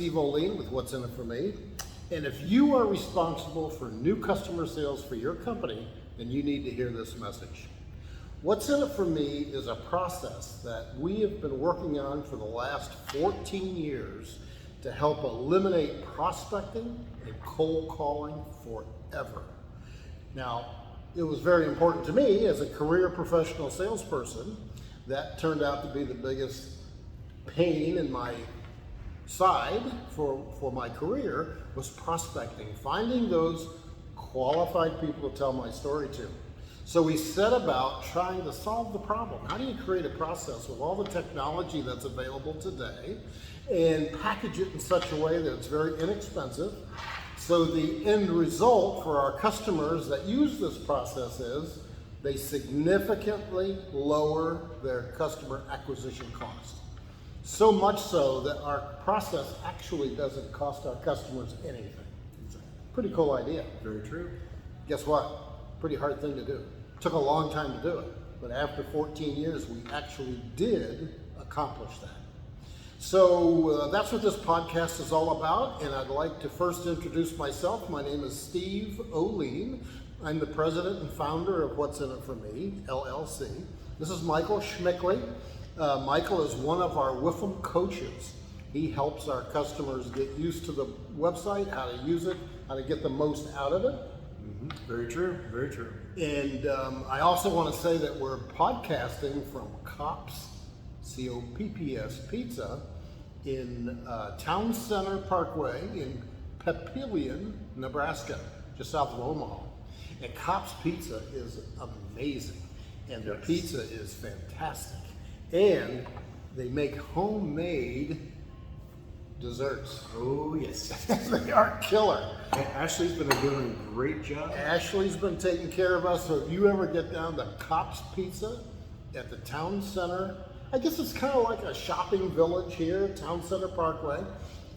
Steve Oline with What's In It For Me. And if you are responsible for new customer sales for your company, then you need to hear this message. What's In It For Me is a process that we have been working on for the last 14 years to help eliminate prospecting and cold calling forever. Now, it was very important to me as a career professional salesperson. That turned out to be the biggest pain in my side for my career was prospecting, finding those qualified people to tell my story to. So we set about trying to solve the problem. How do you create a process with all the technology that's available today and package it in such a way that it's very inexpensive, so the end result for our customers that use this process is they significantly lower their customer acquisition cost. So much so that our process actually doesn't cost our customers anything. It's a pretty cool idea. Very true. Guess what? Pretty hard thing to do. Took a long time to do it, but after 14 years, we actually did accomplish that. So that's what this podcast is all about, and I'd like to first introduce myself. My name is Steve Oline. I'm the president and founder of What's In It For Me, LLC. This is Michael Schmickley. Michael is one of our WIFM coaches. He helps our customers get used to the website, how to use it, how to get the most out of it. Mm-hmm. Very true, very true. And I also want to say that we're podcasting from Kopp's, C-O-P-P-S Pizza in Town Center Parkway in Papillion, Nebraska, just south of Omaha. And Kopp's Pizza is amazing, and their pizza is fantastic. And they make homemade desserts. Oh, yes. They are killer. Ashley's been doing a great job. Ashley's been taking care of us, so if you ever get down to Kopp's Pizza at the Town Center, I guess it's kind of like a shopping village here, Town Center Parkway.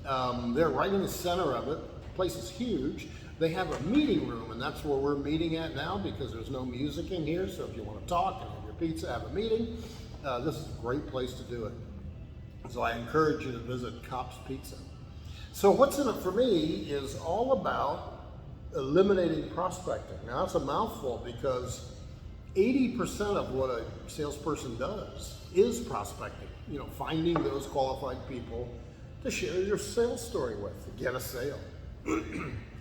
They're right in the center of it. The place is huge. They have a meeting room, and that's where we're meeting at now because there's no music in here, so if you want to talk and have your pizza, have a meeting, this is a great place to do it. So I encourage you to visit Kopp's Pizza. So What's In It For Me is all about eliminating prospecting. Now that's a mouthful because 80% of what a salesperson does is prospecting. You know, finding those qualified people to share your sales story with, to get a sale.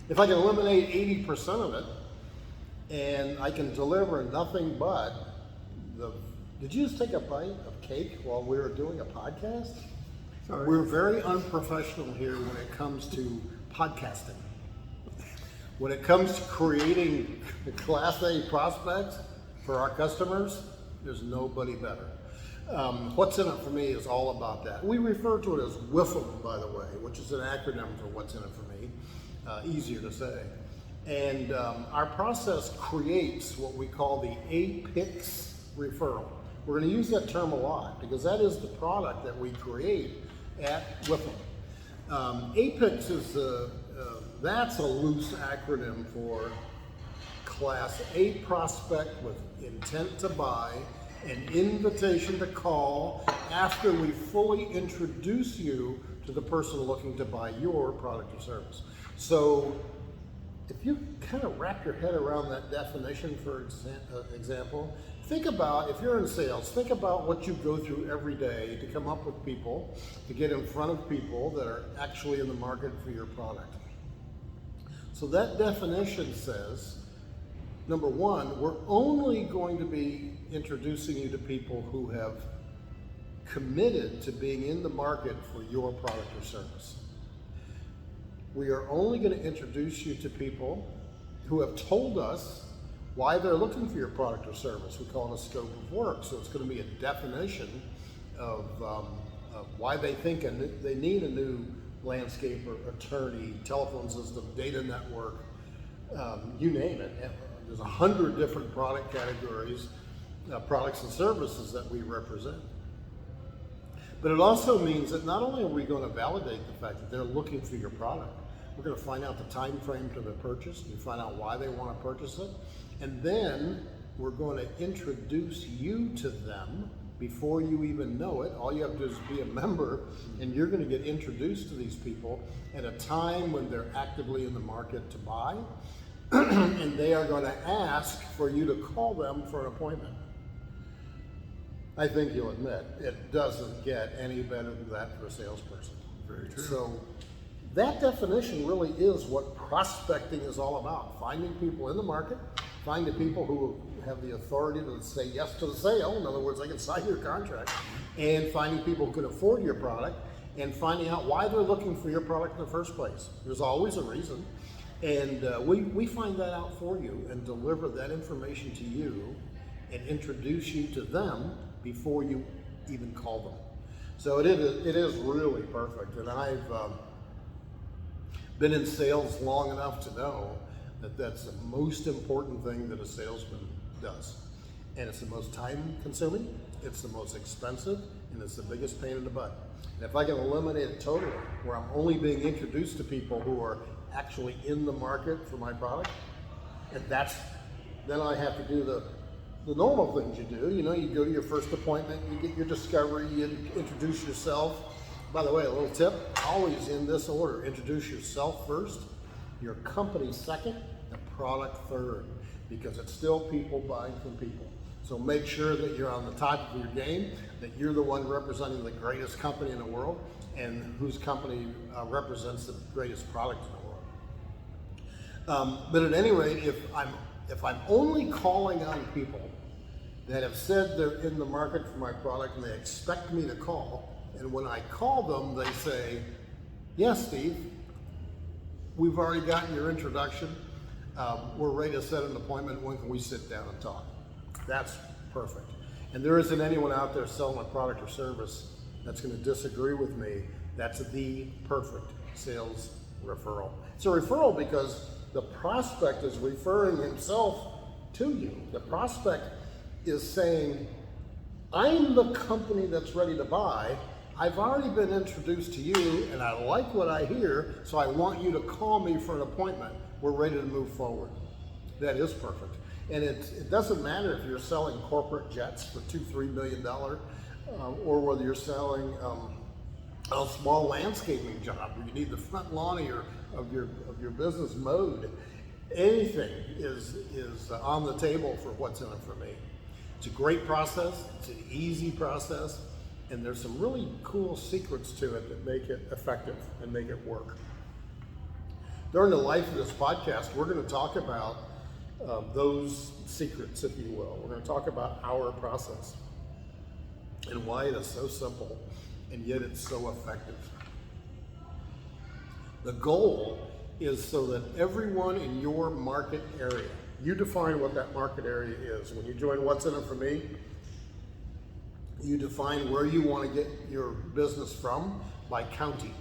If I can eliminate 80% of it and I can deliver nothing but did you just take a bite of cake while we were doing a podcast? Sorry. We're very unprofessional here when it comes to podcasting. When it comes to creating Class A prospects for our customers, there's nobody better. What's In It For Me is all about that. We refer to it as WIFM, by the way, which is an acronym for What's In It For Me, easier to say. And our process creates what we call the APIX referral. We're going to use that term a lot because that is the product that we create at WIFM. APIX is that's a loose acronym for Class A prospect with intent to buy, an invitation to call after we fully introduce you to the person looking to buy your product or service. So if you kind of wrap your head around that definition, for example, think about, if you're in sales, think about what you go through every day to come up with people, to get in front of people that are actually in the market for your product. So that definition says, number one, we're only going to be introducing you to people who have committed to being in the market for your product or service. We are only going to introduce you to people who have told us why they're looking for your product or service. We call it a scope of work. So it's going to be a definition of why they think they need a new landscape or attorney, telephone system, data network, you name it. There's 100 different product categories, products and services that we represent. But it also means that not only are we going to validate the fact that they're looking for your product, we're going to find out the time frame to the purchase, and find out why they want to purchase it, and then we're going to introduce you to them before you even know it. All you have to do is be a member, and you're going to get introduced to these people at a time when they're actively in the market to buy, and they are going to ask for you to call them for an appointment. I think you'll admit it doesn't get any better than that for a salesperson. Very true. So that definition really is what prospecting is all about. Finding people in the market, finding people who have the authority to say yes to the sale. In other words, they can sign your contract, and finding people who can afford your product, and finding out why they're looking for your product in the first place. There's always a reason. And we find that out for you and deliver that information to you and introduce you to them before you even call them. So it is really perfect. And I've been in sales long enough to know that that's the most important thing that a salesman does. And it's the most time consuming, it's the most expensive, and it's the biggest pain in the butt. And if I can eliminate it totally, where I'm only being introduced to people who are actually in the market for my product, and then I have to do the normal things you do. You know, you go to your first appointment, you get your discovery, you introduce yourself. By the way, a little tip, always in this order: introduce yourself first, your company second, and product third, because it's still people buying from people. So make sure that you're on the top of your game, that you're the one representing the greatest company in the world, and whose company represents the greatest product in the world. But at any rate, if I'm only calling on people that have said they're in the market for my product and they expect me to call, and when I call them, they say, "Yes, Steve, we've already gotten your introduction. We're ready to set an appointment. When can we sit down and talk?" That's perfect. And there isn't anyone out there selling a product or service that's going to disagree with me. That's the perfect sales referral. It's a referral because the prospect is referring himself to you. The prospect is saying, "I'm the company that's ready to buy. I've already been introduced to you, and I like what I hear, so I want you to call me for an appointment. We're ready to move forward." That is perfect. And it doesn't matter if you're selling corporate jets for $2-3 million, or whether you're selling a small landscaping job where you need the front lawn of your business mowed. Anything is on the table for what's in it for me. It's a great process. It's an easy process, and there's some really cool secrets to it that make it effective and make it work. During the life of this podcast, we're going to talk about those secrets, if you will. We're going to talk about our process and why it is so simple and yet it's so effective. The goal is so that everyone in your market area, you define what that market area is. When you join What's In It For Me, you define where you want to get your business from by county.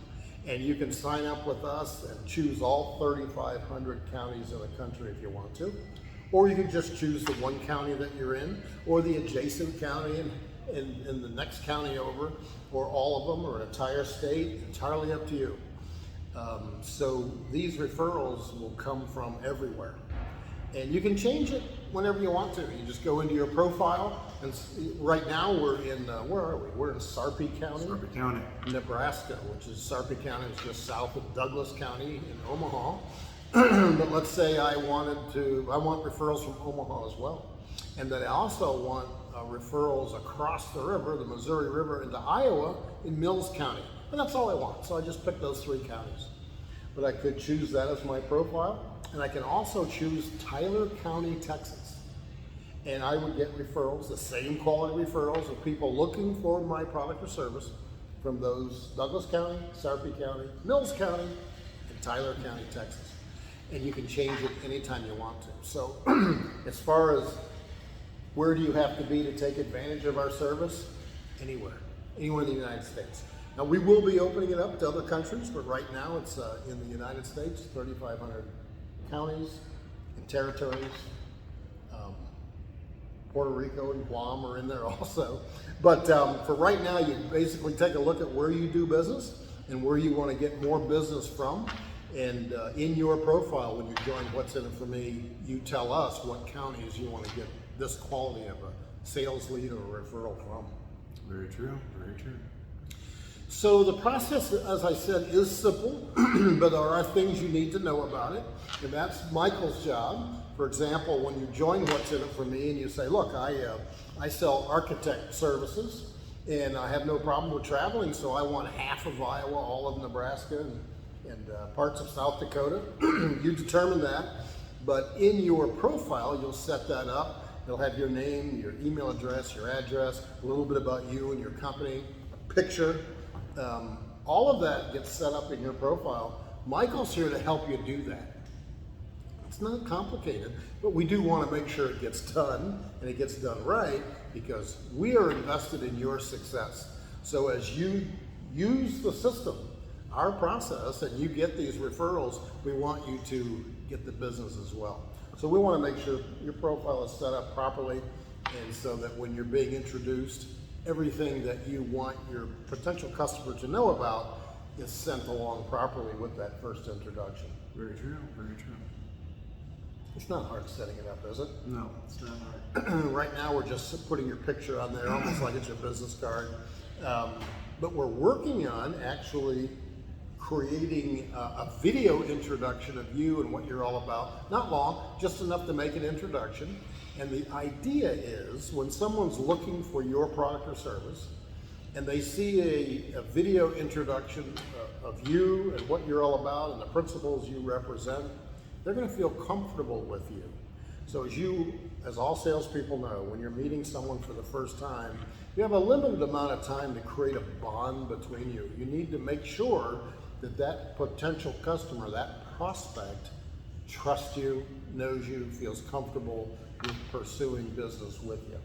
And you can sign up with us and choose all 3,500 counties in the country if you want to. Or you can just choose the one county that you're in, or the adjacent county in the next county over, or all of them, or an entire state, entirely up to you. So these referrals will come from everywhere. And you can change it whenever you want to. You just go into your profile, and right now we're in, where are we? We're in Sarpy County, Nebraska, which is, Sarpy County is just south of Douglas County in Omaha. But let's say I want referrals from Omaha as well. And then I also want referrals across the river, the Missouri River, into Iowa in Mills County. And that's all I want. So I just picked those 3 counties. But I could choose that as my profile. And I can also choose Tyler County, Texas. And I would get referrals, the same quality referrals of people looking for my product or service from those Douglas County, Sarpy County, Mills County, and Tyler County, Texas. And you can change it anytime you want to. So as far as where do you have to be to take advantage of our service? Anywhere in the United States. Now we will be opening it up to other countries, but right now it's in the United States, 3,500 counties and territories. Puerto Rico and Guam are in there also. But for right now, you basically take a look at where you do business and where you want to get more business from. And in your profile, when you join What's In It For Me, you tell us what counties you want to get this quality of a sales lead or a referral from. Very true. Very true. So the process, as I said, is simple, but there are things you need to know about it, and that's Michael's job. For example, when you join What's In It For Me and you say, look, I sell architect services, and I have no problem with traveling, so I want half of Iowa, all of Nebraska, and parts of South Dakota. You determine that, but in your profile, you'll set that up. It'll have your name, your email address, your address, a little bit about you and your company, a picture. All of that gets set up in your profile. Michael's here to help you do that. It's not complicated, but we do want to make sure it gets done and it gets done right because we are invested in your success. So as you use the system, our process, and you get these referrals, we want you to get the business as well. So we want to make sure your profile is set up properly and so that when you're being introduced, everything that you want your potential customer to know about is sent along properly with that first introduction. Very true. Very true. It's not hard setting it up, is it? No, it's not hard. Right now we're just putting your picture on there almost like it's your business card. But we're working on actually creating a video introduction of you and what you're all about. Not long, just enough to make an introduction. And the idea is when someone's looking for your product or service and they see a video introduction of you and what you're all about and the principles you represent, they're going to feel comfortable with you. So as all salespeople know, when you're meeting someone for the first time, you have a limited amount of time to create a bond between you. You need to make sure that that potential customer, that prospect, trusts you, knows you, feels comfortable with pursuing business with you.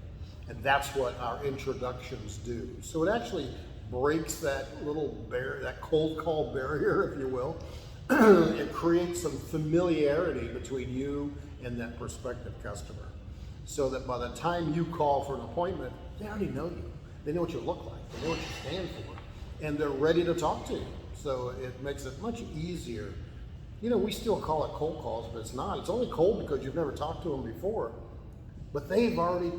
And that's what our introductions do. So it actually breaks that little barrier, that cold call barrier, if you will. It creates some familiarity between you and that prospective customer. So that by the time you call for an appointment, they already know you. They know what you look like, they know what you stand for, and they're ready to talk to you. So it makes it much easier. You know, we still call it cold calls, but it's not. It's only cold because you've never talked to them before. But they've already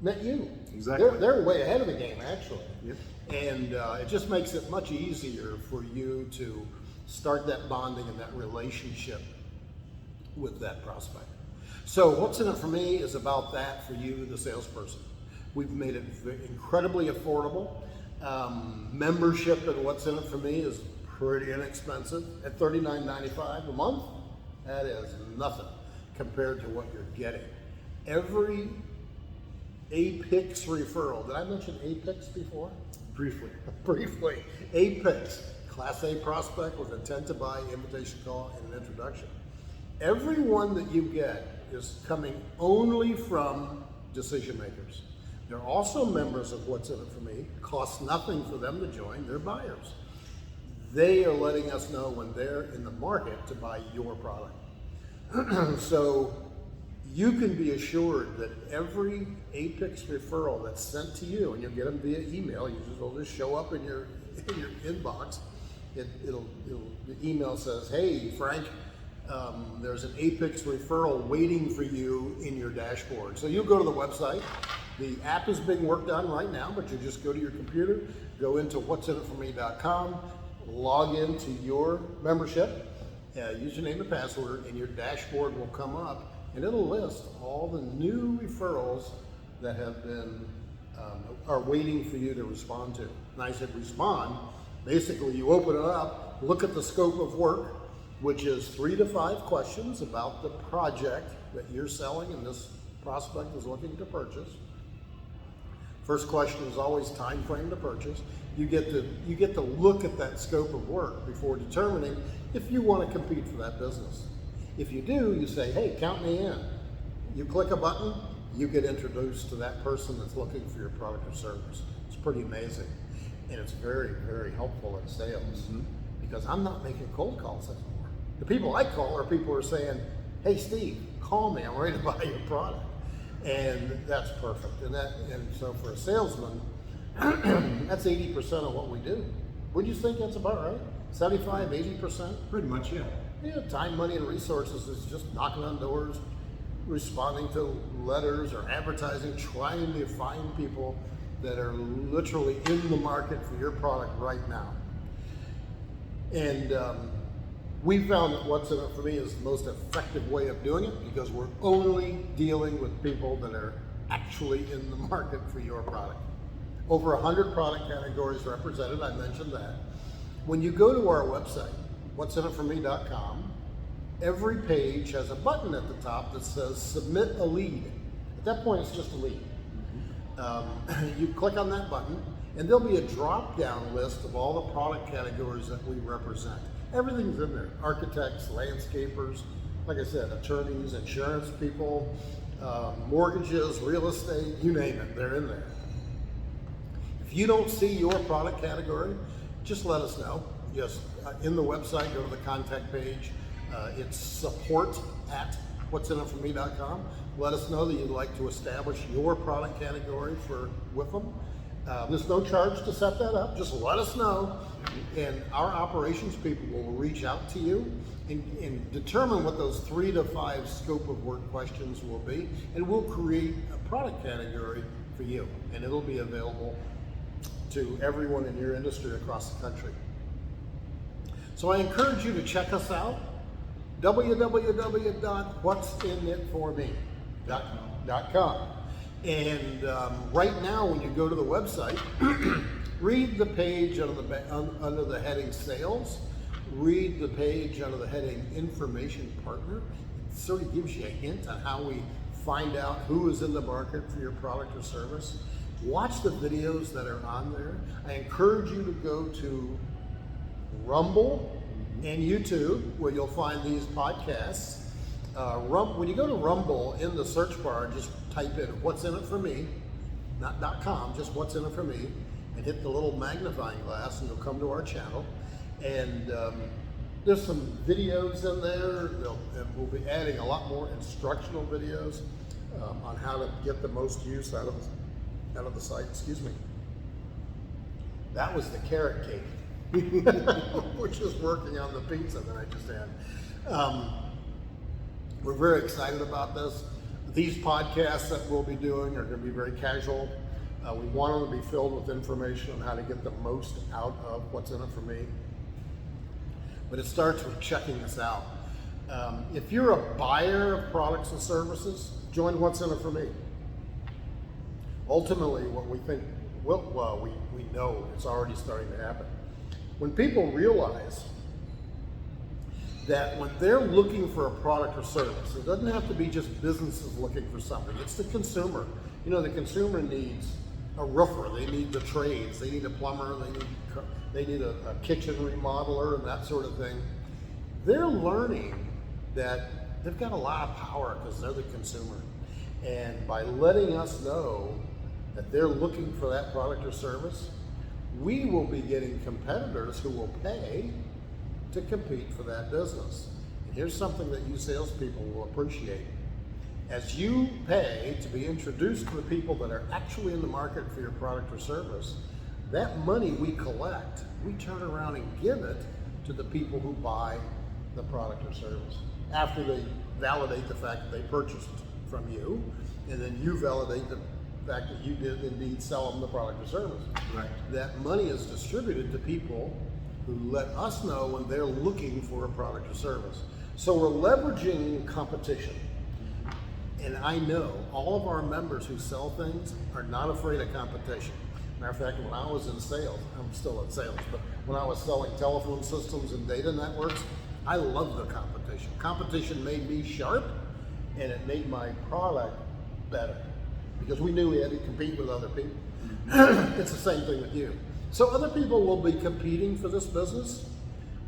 met you. Exactly. They're way ahead of the game, actually. Yep. And it just makes it much easier for you to start that bonding and that relationship with that prospect. So What's In It For Me is about that for you, the salesperson. We've made it incredibly affordable. Membership in What's In It For Me is pretty inexpensive at $39.95 a month. That is nothing compared to what you're getting. Every Apix referral, did I mention Apix before? Briefly. Briefly. Apix, Class A prospect with intent to buy, invitation call, and an introduction. Every one that you get is coming only from decision makers. They're also members of What's In It For Me. Costs nothing for them to join. They're buyers. They are letting us know when they're in the market to buy your product. So you can be assured that every Apix referral that's sent to you, and you'll get them via email, it'll just show up in your inbox. The email says, hey, Frank, there's an Apix referral waiting for you in your dashboard. So you'll go to the website. The app is being worked on right now, but you just go to your computer, go into what'sinitforme.com, log into your membership, username and password, and your dashboard will come up, and it'll list all the new referrals that have been are waiting for you to respond to. And I said respond. Basically, you open it up, look at the scope of work, which is 3 to 5 questions about the project that you're selling and this prospect is looking to purchase. First question is always time frame to purchase. You get to look at that scope of work before determining if you want to compete for that business. If you do, you say, hey, count me in. You click a button, you get introduced to that person that's looking for your product or service. It's pretty amazing. And it's very, very helpful in sales because I'm not making cold calls anymore. The people I call are people who are saying, hey, Steve, call me, I'm ready to buy your product. And that's perfect. And so for a salesman, that's 80% of what we do. Wouldn't you think that's about right? 75, 80%? Pretty much, yeah. Yeah, time, money, and resources is just knocking on doors, responding to letters or advertising, trying to find people that are literally in the market for your product right now. And we found that What's in It For Me is the most effective way of doing it because we're only dealing with people that are actually in the market for your product. Over 100 product categories represented, I mentioned that. When you go to our website, what'sinitforme.com, every page has a button at the top that says submit a lead. At that point, it's just a lead. You click on that button, and there'll be a drop-down list of all the product categories that we represent. Everything's in there. Architects, landscapers, like I said, attorneys, insurance people, mortgages, real estate, you name it, they're in there. If you don't see your product category, just let us know. Just in the website, go to the contact page. It's support@what'sinitforme.com. Let us know that you'd like to establish your product category for WIFM. There's no charge to set that up. Just let us know, and our operations people will reach out to you and determine what those 3 to 5 scope of work questions will be, and we'll create a product category for you, and it'll be available to everyone in your industry across the country. So I encourage you to check us out, www.what'sinitforme.com. And right now, when you go to the website, read the page under the heading Sales, read the page under the heading Information Partner. It sort of gives you a hint on how we find out who is in the market for your product or service. Watch the videos that are on there. I encourage you to go to Rumble and YouTube, where you'll find these podcasts. When you go to Rumble, in the search bar, just type in What's in It For Me, not .com, just What's in It For Me, and hit the little magnifying glass, and you'll come to our channel. And there's some videos in there. We'll be adding a lot more instructional videos on how to get the most use out of the site. Excuse me. That was the carrot cake, which is working on the pizza that I just had. We're very excited about this. These podcasts that we'll be doing are going to be very casual. We want them to be filled with information on how to get the most out of What's in It For Me. But it starts with checking us out. If you're a buyer of products and services, join What's in It For Me. Ultimately, what we think, we know it's already starting to happen. When people realize that when they're looking for a product or service, it doesn't have to be just businesses looking for something. It's the consumer. You know, the consumer needs a roofer, they need the trades, they need a plumber, they need a kitchen remodeler and that sort of thing. They're learning that they've got a lot of power because they're the consumer. And by letting us know that they're looking for that product or service, we will be getting competitors who will pay to compete for that business. And here's something that you salespeople will appreciate. As you pay to be introduced to the people that are actually in the market for your product or service, that money we collect, we turn around and give it to the people who buy the product or service after they validate the fact that they purchased from you, and then you validate the fact that you did indeed sell them the product or service. Right. That money is distributed to people who let us know when they're looking for a product or service. So we're leveraging competition. And I know all of our members who sell things are not afraid of competition. Matter of fact, when I was in sales, I'm still in sales, but when I was selling telephone systems and data networks, I loved the competition. Competition made me sharp, and it made my product better because we knew we had to compete with other people. It's the same thing with you. So other people will be competing for this business,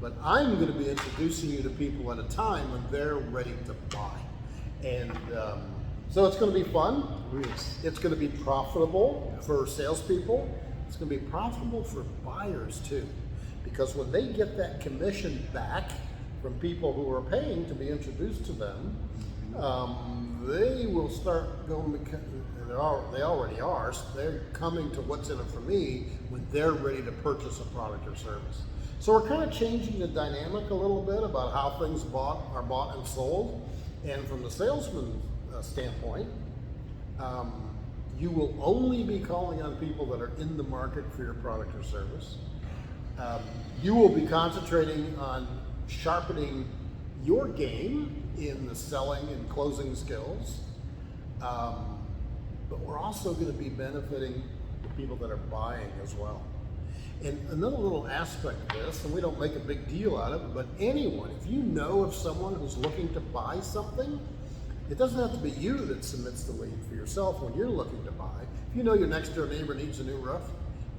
but I'm going to be introducing you to people at a time when they're ready to buy. And so it's going to be fun. Yes. It's going to be profitable for salespeople. It's going to be profitable for buyers too, because when they get that commission back from people who are paying to be introduced to them, they will start going. They already are. So they're coming to What's in It For Me when they're ready to purchase a product or service. So we're kind of changing the dynamic a little bit about how things are bought and sold. And from the salesman standpoint, You will only be calling on people that are in the market for your product or service. You will be concentrating on sharpening your game in the selling and closing skills. But we're also going to be benefiting the people that are buying as well. And another little aspect of this, and we don't make a big deal out of it, but anyone, if you know of someone who's looking to buy something, it doesn't have to be you that submits the lead for yourself when you're looking to buy. If you know your next door neighbor needs a new roof,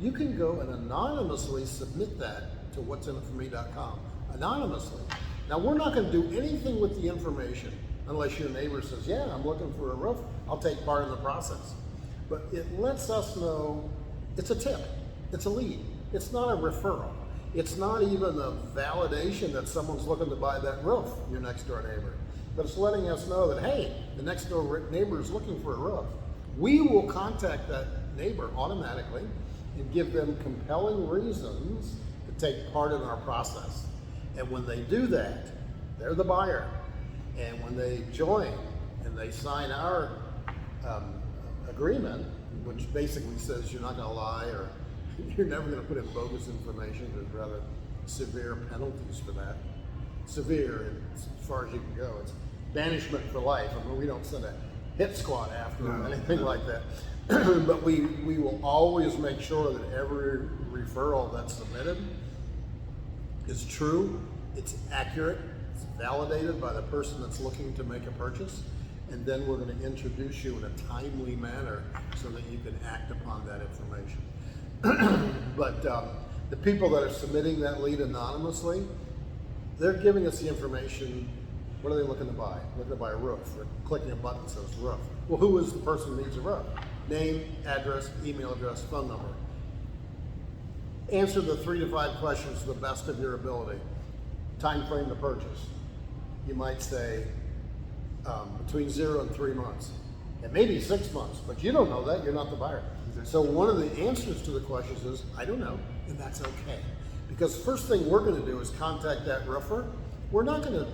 you can go and anonymously submit that to what'sinitforme.com. Anonymously. Now, we're not going to do anything with the information unless your neighbor says, yeah, I'm looking for a roof, I'll take part in the process. But it lets us know it's a tip, it's a lead, it's not a referral. It's not even a validation that someone's looking to buy that roof, your next door neighbor. But it's letting us know that, hey, the next door neighbor is looking for a roof. We will contact that neighbor automatically and give them compelling reasons to take part in our process. And when they do that, they're the buyer. And when they join and they sign our agreement, which basically says you're not going to lie or you're never going to put in bogus information, there's rather severe penalties for that. Severe, as far as you can go. It's banishment for life. I mean, we don't send a hit squad after them, anything like that. But we will always make sure that every referral that's submitted is true, it's accurate, it's validated by the person that's looking to make a purchase, and then we're going to introduce you in a timely manner so that you can act upon that information. But the people that are submitting that lead anonymously, they're giving us the information. What are they looking to buy? Looking to buy a roof. They're clicking a button that says roof. Well, who is the person who needs a roof? Name, address, email address, phone number. Answer the 3 to 5 questions to the best of your ability. Time frame to purchase. You might say between 0 and 3 months. It may be 6 months, but you don't know that. You're not the buyer. So one of the answers to the questions is, I don't know, and that's okay. Because first thing we're going to do is contact that roofer. We're not going to,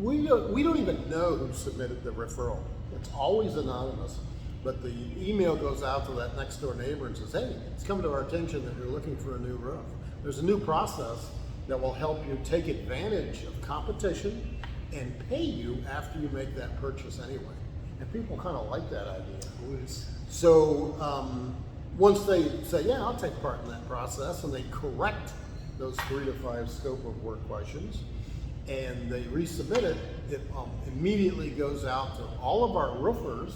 we don't even know who submitted the referral. It's always anonymous. But the email goes out to that next door neighbor and says, hey, it's come to our attention that you're looking for a new roof. There's a new process that will help you take advantage of competition and pay you after you make that purchase anyway. And people kind of like that idea. So once they say, yeah, I'll take part in that process, and they correct those 3 to 5 scope of work questions, and they resubmit it, it immediately goes out to all of our roofers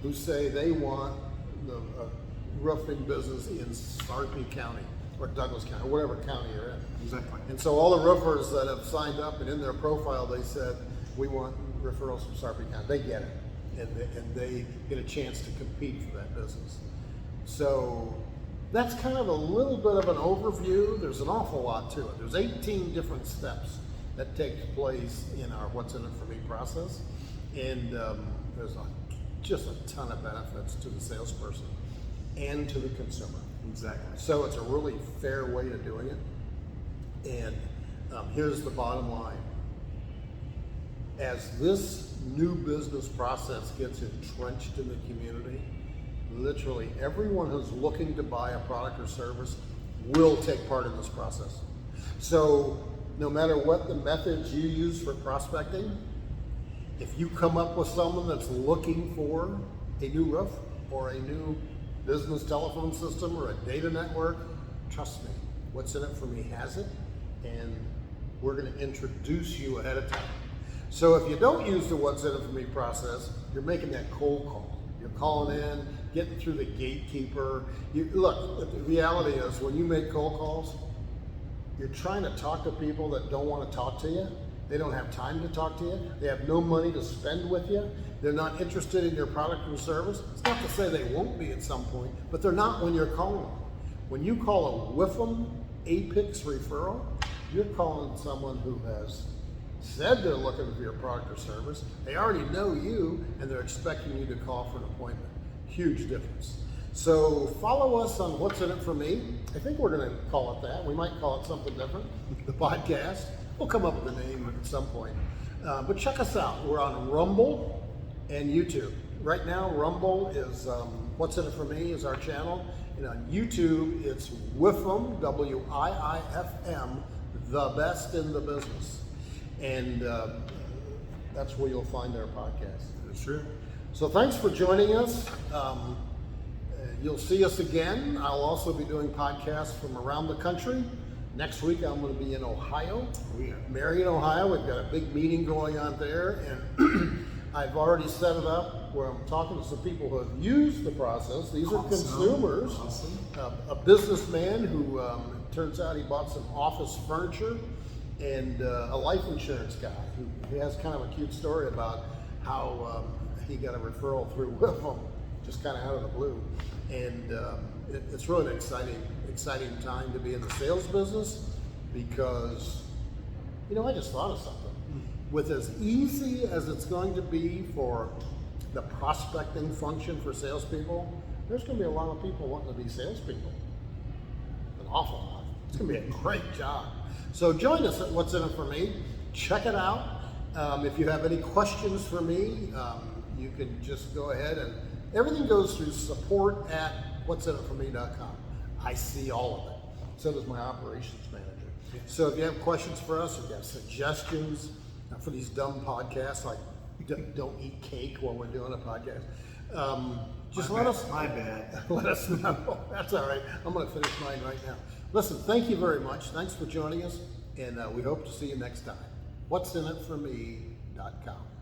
who say they want the roofing business in Sarpy County or Douglas County, or whatever county you're in. Exactly. And so all the roofers that have signed up and in their profile they said, we want referrals from Sarpy County. They get it. And they get a chance to compete for that business. So that's kind of a little bit of an overview. There's an awful lot to it. There's 18 different steps that take place in our What's in it for me process. And there's just a ton of benefits to the salesperson and to the consumer. Exactly. So it's a really fair way to doing it. And here's the bottom line. As this new business process gets entrenched in the community, literally everyone who's looking to buy a product or service will take part in this process. So no matter what the methods you use for prospecting, if you come up with someone that's looking for a new roof or a new business telephone system or a data network, trust me, What's in it for me has it, and we're going to introduce you ahead of time. So if you don't use the What's in it for me process, you're making that cold call. You're calling in, getting through the gatekeeper. Look, the reality is when you make cold calls, you're trying to talk to people that don't want to talk to you. They don't have time to talk to you. They have no money to spend with you. They're not interested in your product or service. It's not to say they won't be at some point, but they're not when you're calling them. When you call a WIFM Apex referral, you're calling someone who has said they're looking for your product or service. They already know you, and they're expecting you to call for an appointment. Huge difference. So follow us on What's in it for me. I think we're going to call it that. We might call it something different. The podcast. We'll come up with a name at some point. But check us out. We're on Rumble and YouTube. right now, Rumble is What's In It For Me is our channel. And on YouTube, it's WIFM, W-I-I-F-M, the best in the business. And that's where you'll find our podcast. That's true. So thanks for joining us. You'll see us again. I'll also be doing podcasts from around the country. Next week, I'm going to be in Ohio, Oh, yeah. Marion, Ohio. We've got a big meeting going on there, and I've already set it up where I'm talking to some people who have used the process. These are Awesome. consumers. Awesome. A businessman who turns out he bought some office furniture, and a life insurance guy who has kind of a cute story about how he got a referral through WIFM, just kind of out of the blue. And it's really an exciting time to be in the sales business because, I just thought of something. With as easy as it's going to be for the prospecting function for salespeople, there's going to be a lot of people wanting to be salespeople. An awful lot. It's going to be a great job. So join us at What's In It For Me. Check it out. If you have any questions for me, you can just go ahead and everything goes through support@what'sinitforme.com. I see all of it. So does my operations manager. So if you have questions for us, if you have suggestions for these dumb podcasts like don't eat cake while we're doing a podcast, just let us My bad. let us know. That's all right. I'm going to finish mine right now. Listen, thank you very much. Thanks for joining us, and we hope to see you next time. What'sinitforme.com.